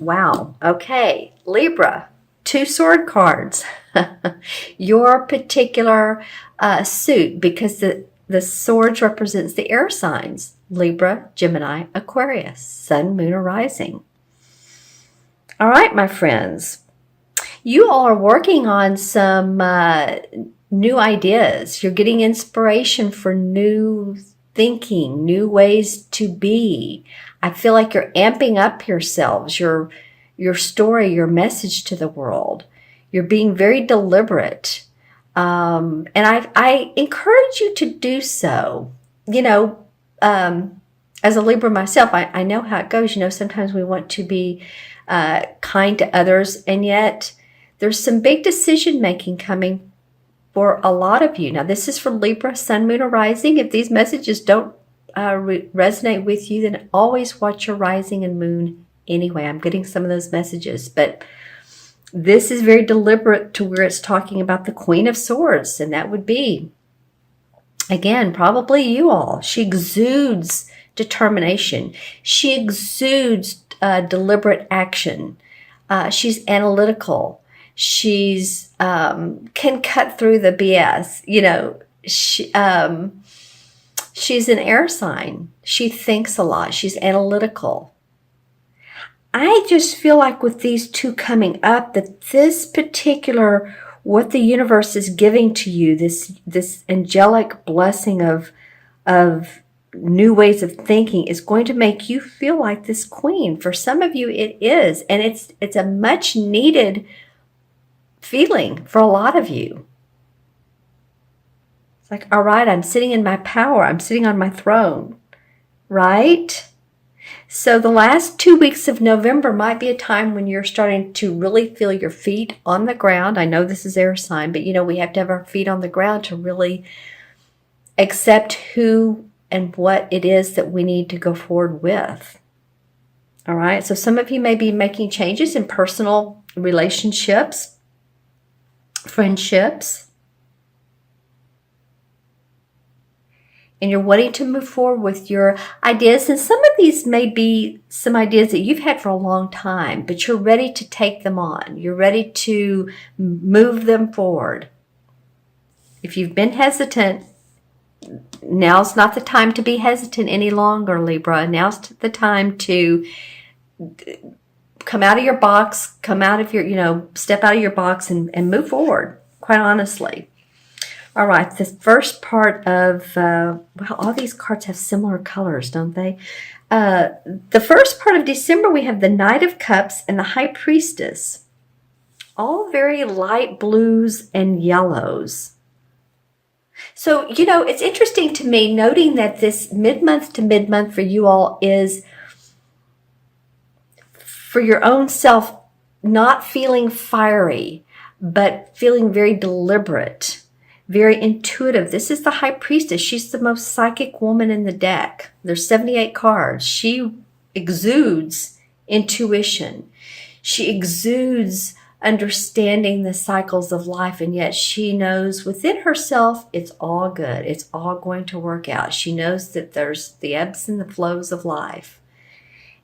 Wow. Okay. Libra, two sword cards. Your particular suit, because the swords represents the air signs. Libra, Gemini, Aquarius, Sun, Moon, or Rising. All right, my friends. You all are working on some new ideas. You're getting inspiration for new thinking, new ways to be. I feel like you're amping up yourselves, your story, your message to the world. You're being very deliberate. And I encourage you to do so. You know, as a Libra myself, I know how it goes. You know, sometimes we want to be kind to others, and yet there's some big decision making coming for a lot of you. Now, this is for Libra, Sun, Moon, or Rising. If these messages don't resonate with you, then always watch your Rising and Moon anyway. I'm getting some of those messages, but this is very deliberate to where it's talking about the Queen of Swords, and that would be, again, probably you all. She exudes determination. She exudes deliberate action. She's analytical. She's can cut through the BS. You know, she's an air sign. She thinks a lot. She's analytical. I just feel like with these two coming up, that this particular, what the universe is giving to you, this angelic blessing of new ways of thinking, is going to make you feel like this queen. For some of you, it is, and it's a much needed feeling for a lot of you. It's like, all right, I'm sitting in my power. I'm sitting on my throne, right? So the last 2 weeks of November might be a time when you're starting to really feel your feet on the ground. I know this is air sign, but you know, we have to have our feet on the ground to really accept who and what it is that we need to go forward with. All right. So some of you may be making changes in personal relationships, friendships, and you're wanting to move forward with your ideas. And some of these may be some ideas that you've had for a long time, but you're ready to take them on. You're ready to move them forward. If you've been hesitant, now's not the time to be hesitant any longer, Libra. Now's the time to come out of your box, come out of your, step out of your box and move forward, quite honestly. All right, the first part of, all these cards have similar colors, don't they? The first part of December, we have the Knight of Cups and the High Priestess. All very light blues and yellows. So, it's interesting to me noting that this mid-month to mid-month for you all is for your own self, not feeling fiery, but feeling very deliberate. Very intuitive. This is the High Priestess. She's the most psychic woman in the deck. There's 78 cards. She exudes intuition. She exudes understanding the cycles of life, and yet she knows within herself it's all good. It's all going to work out. She knows that there's the ebbs and the flows of life,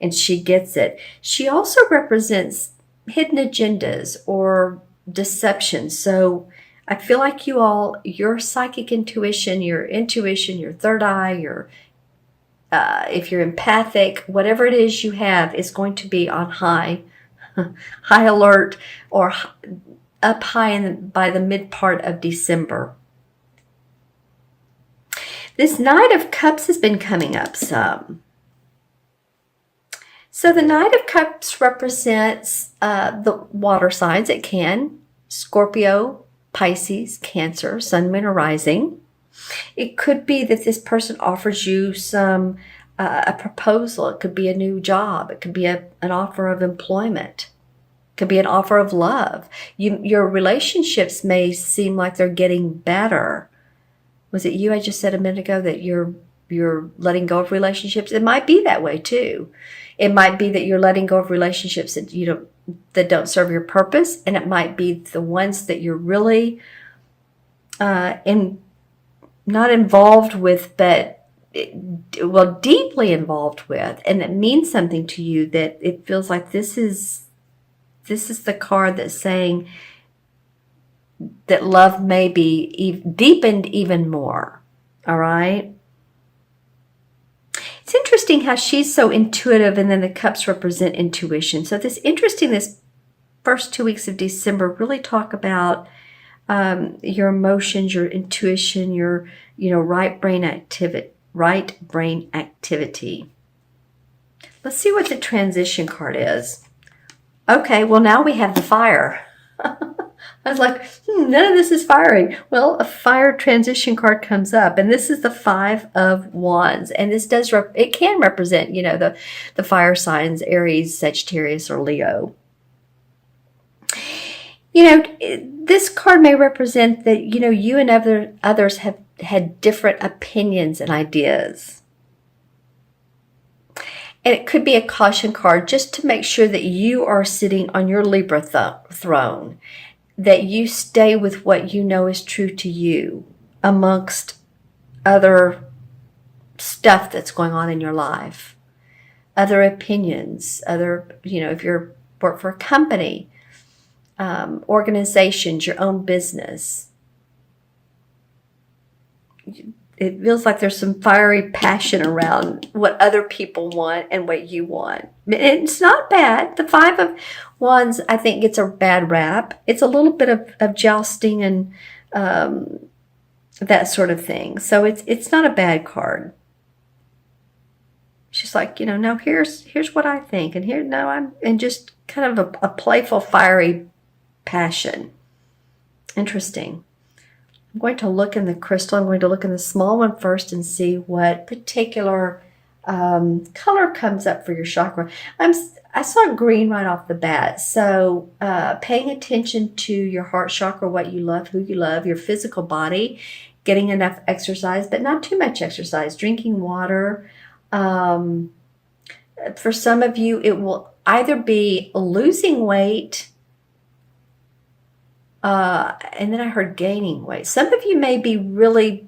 and she gets it. She also represents hidden agendas or deception. So I feel like you all, your psychic intuition, your third eye, if you're empathic, whatever it is you have is going to be on high alert, or up high by the mid part of December. This Knight of Cups has been coming up some. So the Knight of Cups represents the water signs. It can, Scorpio, Pisces, Cancer, Sun, Moon, or Rising. It could be that this person offers you a proposal. It could be a new job. It could be an offer of employment. It could be an offer of love. Your relationships may seem like they're getting better. Was it you I just said a minute ago that you're letting go of relationships? It might be that way too. It might be that you're letting go of relationships that don't serve your purpose, and it might be the ones that you're really not involved with, but well, deeply involved with, and it means something to you, that it feels like this is the card that's saying that love may be deepened even more. All right. It's interesting how she's so intuitive, and then the cups represent intuition. So this first 2 weeks of December really talk about your emotions, your intuition, your right brain activity. Let's see what the transition card is. Okay, well now we have the fire. I was like, none of this is fiery. Well, a fire transition card comes up, and this is the 5 of Wands, and this it can represent, the fire signs, Aries, Sagittarius, or Leo. This card may represent that, you and others have had different opinions and ideas. And it could be a caution card just to make sure that you are sitting on your Libra throne, that you stay with what you know is true to you amongst other stuff that's going on in your life, other opinions, if you're work for a company, organizations, your own business. It feels like there's some fiery passion around what other people want and what you want. It's not bad. The 5 of Wands, I think, gets a bad rap. It's a little bit of jousting and that sort of thing. So it's not a bad card. She's like, no, here's what I think, and just kind of a playful, fiery passion. Interesting. I'm going to look in the crystal. I'm going to look in the small one first and see what particular color comes up for your chakra. I saw green right off the bat. So paying attention to your heart chakra, what you love, who you love, your physical body, getting enough exercise, but not too much exercise, drinking water. For some of you, it will either be losing weight, and then I heard gaining weight. Some of you may be really...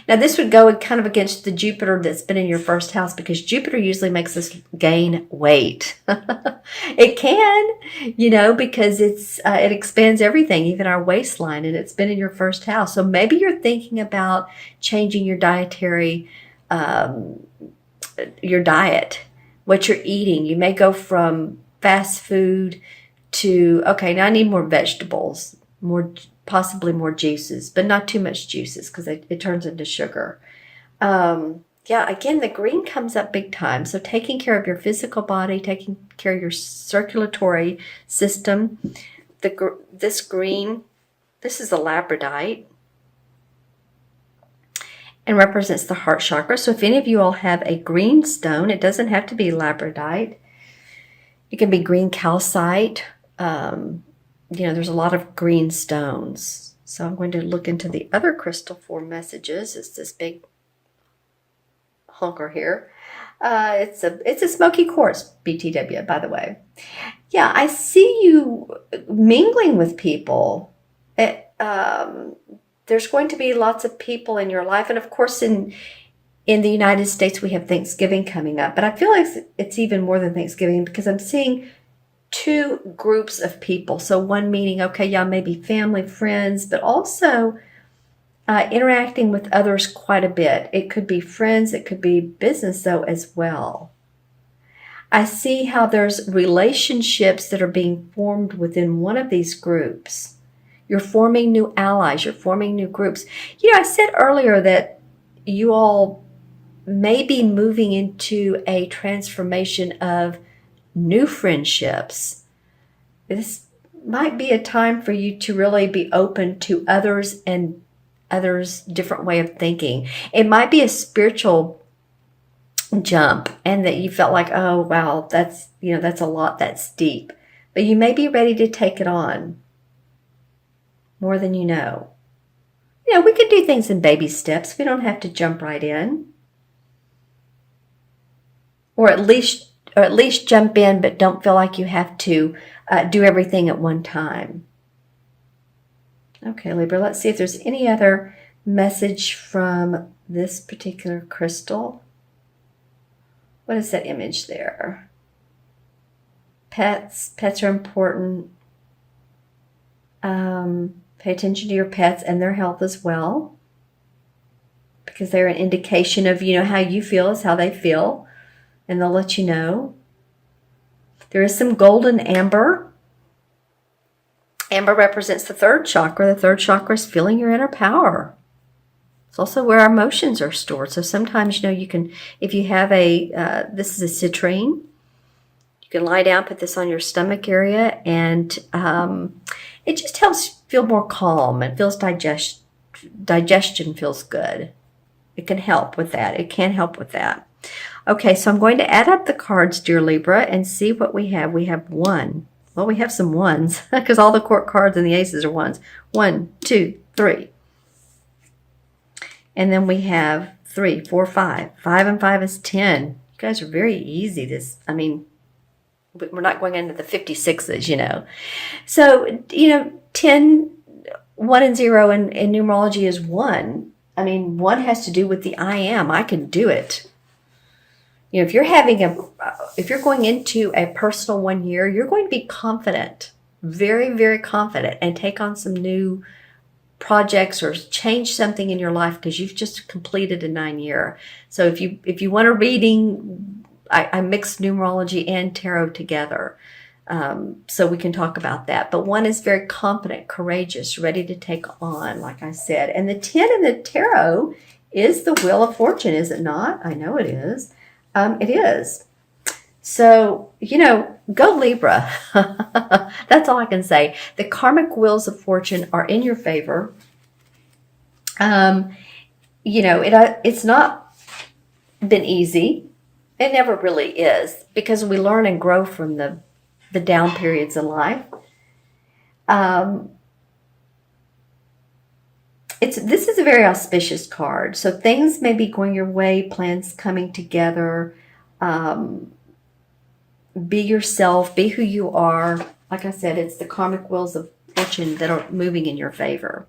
Now, this would go kind of against the Jupiter that's been in your first house, because Jupiter usually makes us gain weight. It can, because it expands everything, even our waistline, and it's been in your first house. So maybe you're thinking about changing your dietary, your diet, what you're eating. You may go from fast food to, okay, now I need more vegetables, possibly more juices, but not too much juices, because it turns into sugar. Again, the green comes up big time. So taking care of your physical body, taking care of your circulatory system. This green, this is a labradorite, and represents the heart chakra. So if any of you all have a green stone, it doesn't have to be labradorite. It can be green calcite. There's a lot of green stones. So I'm going to look into the other crystal for messages. It's this big honker here. It's a smoky quartz, BTW, by the way. Yeah, I see you mingling with people. There's going to be lots of people in your life. And of course, in the United States, we have Thanksgiving coming up. But I feel like it's even more than Thanksgiving, because I'm seeing 2 groups of people. So one meaning, okay, y'all may be family, friends, but also interacting with others quite a bit. It could be friends, it could be business, though, as well. I see how there's relationships that are being formed within one of these groups. You're forming new allies, you're forming new groups. I said earlier that you all may be moving into a transformation of new friendships. This might be a time for you to really be open to others and others' different way of thinking. It might be a spiritual jump, and that you felt like, oh wow, that's a lot, that's deep. But you may be ready to take it on more than you know. We can do things in baby steps. We don't have to jump right in. Or at least jump in, but don't feel like you have to do everything at one time. Okay, Libra, let's see if there's any other message from this particular crystal. What is that image there? Pets. Pets are important. Pay attention to your pets and their health as well, because they're an indication of, how you feel is how they feel, and they'll let you know. There is some golden amber. Amber represents the third chakra. The third chakra is feeling your inner power. It's also where our emotions are stored. So sometimes, you can, if you have this is a citrine, you can lie down, put this on your stomach area, and it just helps feel more calm. It feels digestion feels good. It can help with that. It can help with that. Okay, so I'm going to add up the cards, dear Libra, and see what we have. We have 1. Well, we have some 1s because all the court cards and the aces are 1s. 1, 2, 3. And then we have 3, 4, 5. 5 and 5 is 10. You guys are very easy. We're not going into the 56s, So, 10, 1 and 0 in numerology is 1. 1 has to do with the I am. I can do it. If you're going into a personal 1 year, you're going to be confident, very, very confident, and take on some new projects or change something in your life because you've just completed a 9 year. So if you want a reading, I mix numerology and tarot together. So we can talk about that. But 1 is very confident, courageous, ready to take on, like I said. And the 10 in the tarot is the Wheel of Fortune, is it not? I know it is. It is. So, go Libra. That's all I can say. The karmic wheels of fortune are in your favor. It's not been easy. It never really is, because we learn and grow from the down periods in life. This is a very auspicious card. So things may be going your way, plans coming together. Be yourself, be who you are. Like I said, it's the karmic wheels of fortune that are moving in your favor.